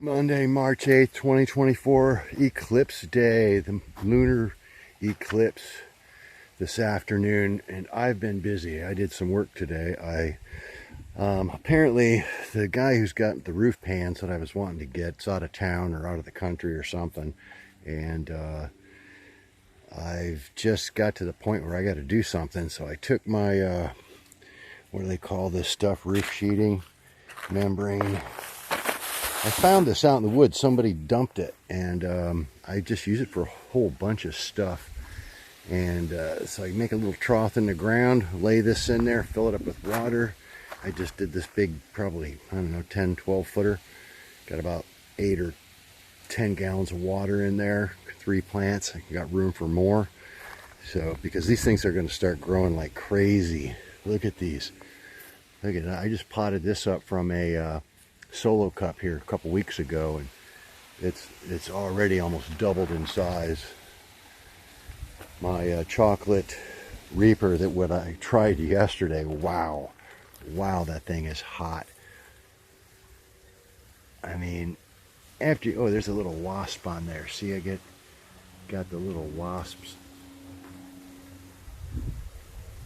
Monday, March 8th, 2024, eclipse day, the lunar eclipse this afternoon, and I've been busy. I did some work today. Apparently the guy who's got the roof pans that I was wanting to get is out of town or out of the country or something, and I've just got to the point where I got to do something. So I took my what do they call this stuff, roof sheeting membrane. I found this out in the woods. Somebody dumped it, and I just use it for a whole bunch of stuff. And so I make a little trough in the ground, lay this in there, fill it up with water. I just did this big, probably, I don't know, 10, 12 footer. Got about 8 or 10 gallons of water in there, 3 plants. I got room for more. So, because these things are going to start growing like crazy. Look at these. Look at that. I just potted this up from a solo cup here a couple weeks ago, and it's already almost doubled in size. My chocolate reaper, that what I tried yesterday, wow, that thing is hot. I mean, after, oh, there's a little wasp on there. See, I got the little wasps.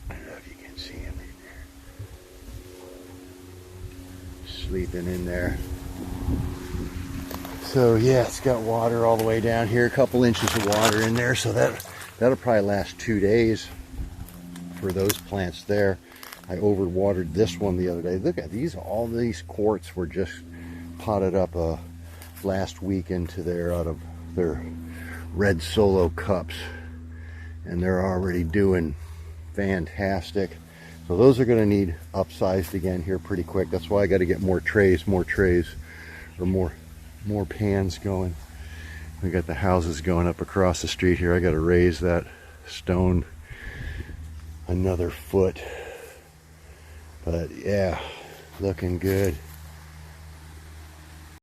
I don't know if you can see them in there, sleeping in there. So yeah, it's got water all the way down here, a couple inches of water in there, so that'll probably last 2 days for those plants there. I overwatered this one the other day. Look at these, all these quartz were just potted up last week into out of their red solo cups, and they're already doing fantastic. So those are going to need upsized again here pretty quick. That's why I got to get more trays, or more pans going. We got the houses going up across the street here. I got to raise that stone another foot. But yeah, looking good.